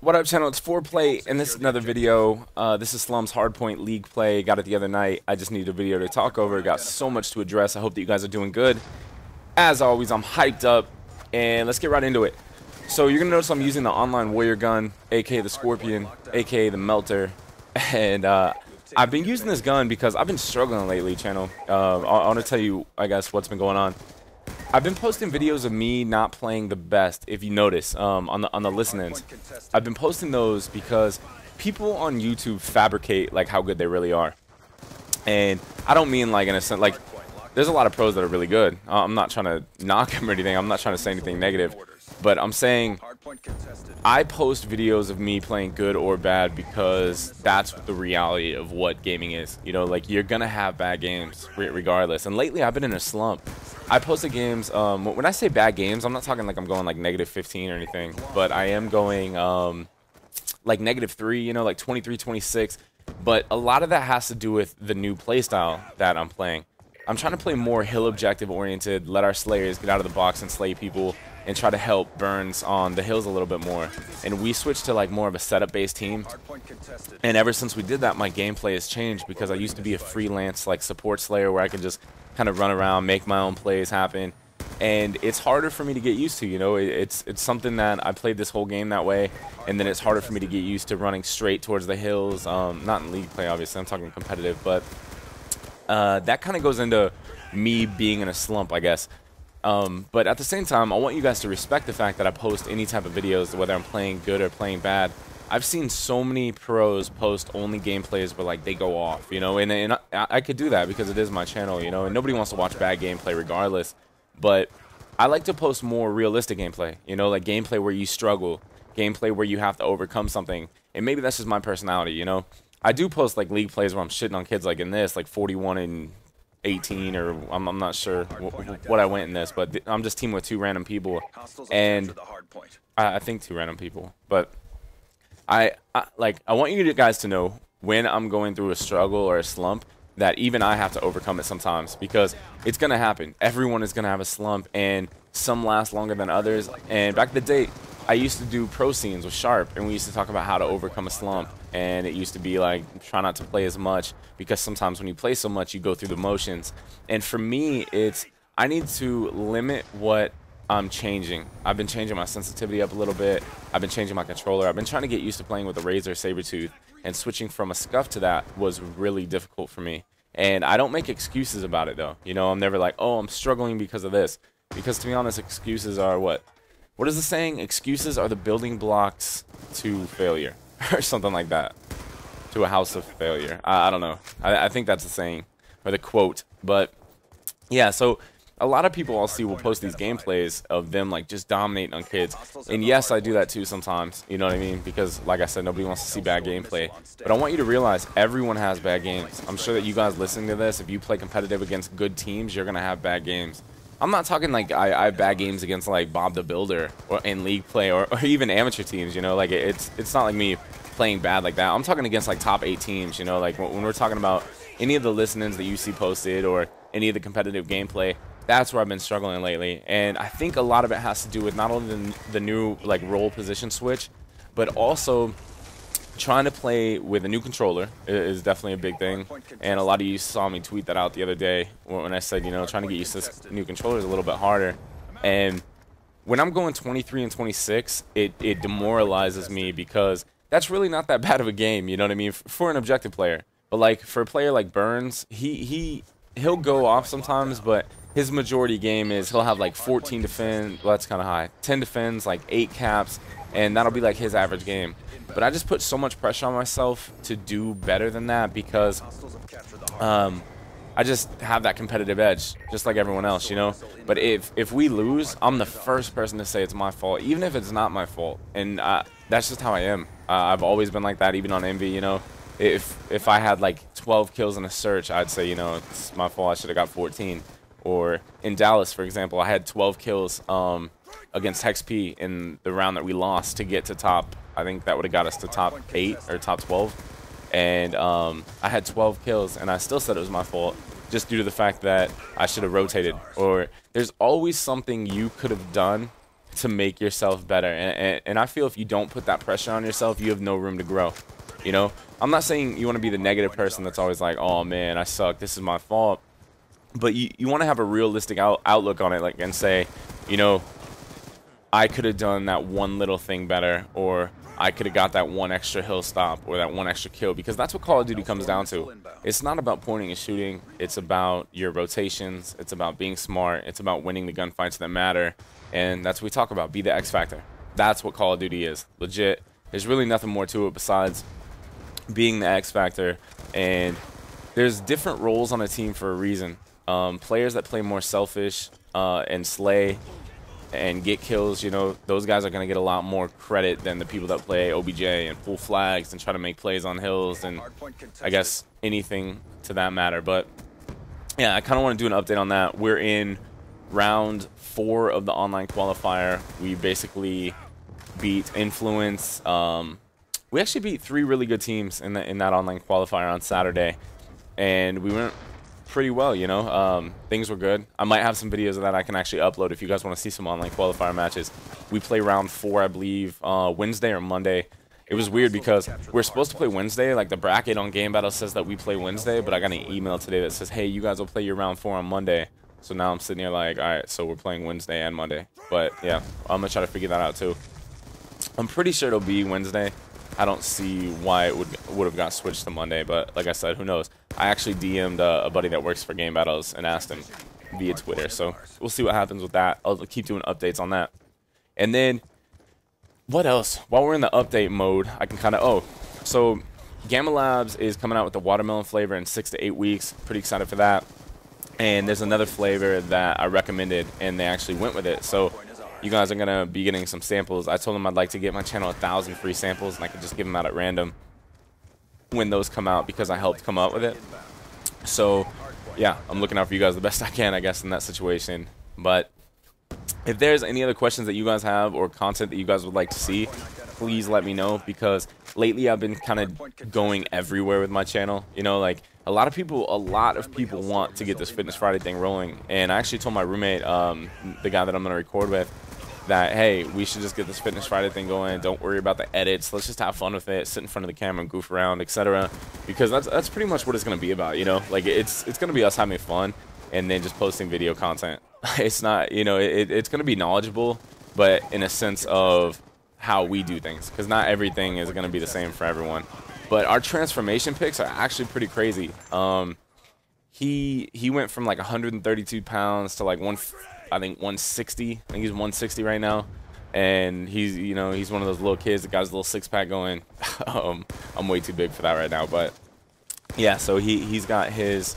What up, channel? It's FoRePLayy, and this is another video. This is Slum's Hardpoint League play. Got it the other night. I just needed a video to talk over. Got so much to address. I hope that you guys are doing good. As always, I'm hyped up, and let's get right into it. So you're gonna notice I'm using the Online Warrior gun, aka the Scorpion, aka the Melter, and I've been using this gun because I've been struggling lately, channel. I want to tell you, I guess, what's been going on. I've been posting videos of me not playing the best, if you notice, on the listen-ins. I've been posting those because people on YouTube fabricate like how good they really are. And I don't mean like in a sense, like there's a lot of pros that are really good. I'm not trying to knock them or anything. I'm not trying to say anything negative. But I'm saying I post videos of me playing good or bad because that's the reality of what gaming is. You know, like you're going to have bad games regardless. And lately I've been in a slump. I posted games, when I say bad games, I'm not talking like I'm going like -15 or anything, but I am going like -3, you know, like 23, 26. But a lot of that has to do with the new playstyle that I'm playing. I'm trying to play more hill objective oriented, let our slayers get out of the box and slay people, and try to help Burns on the hills a little bit more. And we switched to like more of a setup based team. And ever since we did that, my gameplay has changed because I used to be a freelance like support slayer where I could just kind of run around, make my own plays happen. And it's harder for me to get used to, you know. It's something that I played this whole game that way, and then it's harder for me to get used to running straight towards the hills. Not in league play, obviously, I'm talking competitive, but that kind of goes into me being in a slump, I guess. But at the same time, I want you guys to respect the fact that I post any type of videos, whether I'm playing good or playing bad. I've seen so many pros post only gameplays where like they go off, you know, and I could do that because it is my channel, you know, and nobody wants to watch bad gameplay regardless. But I like to post more realistic gameplay, you know, like gameplay where you struggle, gameplay where you have to overcome something. And maybe that's just my personality, you know. I do post like league plays where I'm shitting on kids like in this, like 41 and 18, or I'm not sure what I went in this, but I'm just teaming with 2 random people, and I think 2 random people. But I want you guys to know when I'm going through a struggle or a slump that even I have to overcome it sometimes, because it's gonna happen. Everyone is gonna have a slump, and some last longer than others. And back in the day, I used to do pro scenes with Sharp, and we used to talk about how to overcome a slump. And it used to be like, try not to play as much, because sometimes when you play so much, you go through the motions. And for me, it's, I need to limit what I'm changing. I've been changing my sensitivity up a little bit. I've been changing my controller. I've been trying to get used to playing with a Razer Sabertooth, and switching from a Scuff to that was really difficult for me. And I don't make excuses about it though. You know, I'm never like, oh, I'm struggling because of this. Because to be honest, excuses are what? What is the saying? Excuses are the building blocks to failure. Or something like that. To a house of failure. I don't know. I think that's the saying. Or the quote. But yeah, so a lot of people I'll see will post these gameplays of them like just dominating on kids. And yes, I do that too sometimes. You know what I mean? Because like I said, nobody wants to see bad gameplay. But I want you to realize everyone has bad games. I'm sure that you guys listening to this, if you play competitive against good teams, you're going to have bad games. I'm not talking like I have bad games against like Bob the Builder or in league play or even amateur teams, you know, like it's not like me playing bad like that. I'm talking against like top 8 teams, you know, like when we're talking about any of the listen-ins that you see posted or any of the competitive gameplay, that's where I've been struggling lately. And I think a lot of it has to do with not only the new like role position switch, but also trying to play with a new controller is definitely a big thing. And a lot of you saw me tweet that out the other day when I said, you know, trying to get used to this new controller is a little bit harder. And when I'm going 23 and 26, it demoralizes me because that's really not that bad of a game, you know what I mean, for an objective player. But like for a player like Burns, he'll go off sometimes, but his majority game is he'll have like 14 defend, well, that's kind of high, 10 defends, like 8 caps, and that'll be like his average game. But I just put so much pressure on myself to do better than that because I just have that competitive edge, just like everyone else, you know. But if we lose, I'm the first person to say it's my fault, even if it's not my fault. And that's just how I am. I've always been like that, even on Envy, you know. If I had like 12 kills in a search, I'd say, you know, it's my fault, I should have got 14. Or in Dallas, for example, I had 12 kills against Hex P in the round that we lost to get to top. I think that would have got us to top 8 or top 12. And I had 12 kills, and I still said it was my fault, just due to the fact that I should have rotated. Or there's always something you could have done to make yourself better. And I feel if you don't put that pressure on yourself, you have no room to grow. You know, I'm not saying you want to be the negative person that's always like, oh man, I suck, this is my fault. But you want to have a realistic outlook on it, like, and say, you know, I could have done that one little thing better, or I could have got that one extra hill stop or that one extra kill, because that's what Call of Duty comes down to. It's not about pointing and shooting. It's about your rotations. It's about being smart. It's about winning the gunfights that matter. And that's what we talk about. Be the X factor. That's what Call of Duty is. Legit. There's really nothing more to it besides being the X factor. And there's different roles on a team for a reason. Players that play more selfish and slay and get kills, you know, those guys are going to get a lot more credit than the people that play OBJ and pull flags and try to make plays on hills and I guess anything to that matter. But yeah, I kind of want to do an update on that. We're in round 4 of the online qualifier. We basically beat Influence. We actually beat 3 really good teams in that online qualifier on Saturday, and we went pretty well, you know. Things were good. I might have some videos of that I can actually upload if you guys want to see some online qualifier matches. We play round 4, I believe, Wednesday or Monday. It was weird because we're supposed to play Wednesday. Like, the bracket on Game Battle says that we play Wednesday, but I got an email today that says, hey, you guys will play your round 4 on Monday. So now I'm sitting here like, all right, so we're playing Wednesday and Monday. But yeah, I'm gonna try to figure that out too. I'm pretty sure it'll be Wednesday. I don't see why it would have got switched to Monday, but like I said, who knows? I actually DM'd a buddy that works for Game Battles and asked him via Twitter, so we'll see what happens with that. I'll keep doing updates on that. And then, what else? While we're in the update mode, I can kind of, so Gamma Labs is coming out with the watermelon flavor in 6 to 8 weeks. Pretty excited for that. And there's another flavor that I recommended, and they actually went with it. So you guys are going to be getting some samples. I told them I'd like to get my channel 1,000 free samples, and I could just give them out at random when those come out because I helped come up with it. So, yeah, I'm looking out for you guys the best I can, I guess, in that situation. But if there's any other questions that you guys have or content that you guys would like to see, please let me know, because lately I've been kind of going everywhere with my channel. You know, like, a lot of people want to get this Fitness Friday thing rolling, and I actually told my roommate, the guy that I'm going to record with, that, hey, we should just get this Fitness Friday thing going. Don't worry about the edits. Let's just have fun with it, sit in front of the camera and goof around, etc. Because that's pretty much what it's going to be about, you know? Like, it's going to be us having fun and then just posting video content. It's not, you know, it's going to be knowledgeable, but in a sense of how we do things, because not everything is going to be the same for everyone. But our transformation picks are actually pretty crazy. He went from like 132 pounds to like I think 160. I think he's 160 right now, and he's, you know, he's one of those little kids that got his little six-pack going. I'm way too big for that right now, but yeah. So he's got his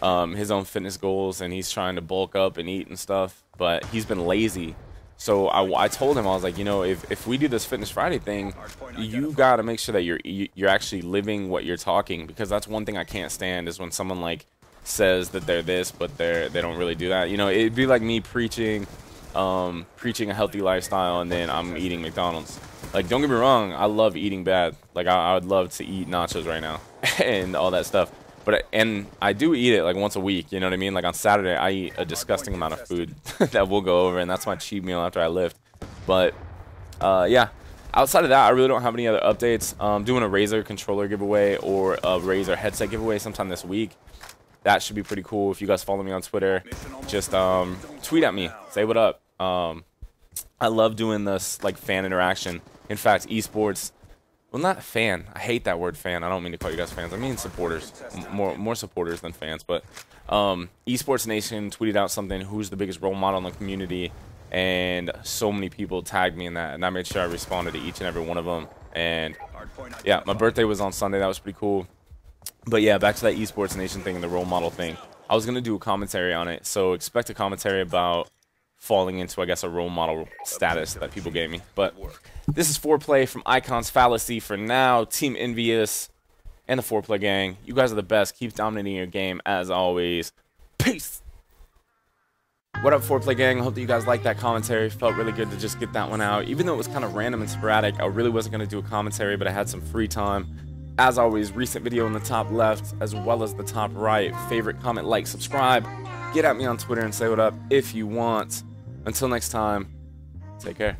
own fitness goals, and he's trying to bulk up and eat and stuff. But he's been lazy. So I told him, I was like, you know, if we do this Fitness Friday thing, you got to make sure that you're actually living what you're talking, because that's one thing I can't stand, is when someone like says that they're this but they don't really do that. You know, it'd be like me preaching a healthy lifestyle and then I'm eating McDonald's. Like, don't get me wrong, I love eating bad. Like, I would love to eat nachos right now and all that stuff. And I do eat it like once a week, you know what I mean? Like on Saturday, I eat a disgusting amount of food that we'll go over, and that's my cheat meal after I lift. But, yeah, outside of that, I really don't have any other updates. Doing a Razer controller giveaway or a Razer headset giveaway sometime this week. That should be pretty cool. If you guys follow me on Twitter, just tweet at me, say what up. I love doing this, like, fan interaction. In fact, esports, well, not fan. I hate that word fan. I don't mean to call you guys fans. I mean supporters. More supporters than fans. But Esports Nation tweeted out something, who's the biggest role model in the community, and so many people tagged me in that, and I made sure I responded to each and every one of them. And yeah, my birthday was on Sunday. That was pretty cool. But yeah, back to that Esports Nation thing and the role model thing. I was going to do a commentary on it, so expect a commentary about falling into, I guess, a role model status that people gave me. But this is FoRePLayy from Icon's Fallacy for now. Team Envious and the FoRePLayy gang. You guys are the best. Keep dominating your game as always. Peace. What up, FoRePLayy gang? I hope that you guys liked that commentary. Felt really good to just get that one out. Even though it was kind of random and sporadic, I really wasn't going to do a commentary, but I had some free time. As always, recent video in the top left as well as the top right. Favorite, comment, like, subscribe. Get at me on Twitter and say what up if you want. Until next time, take care.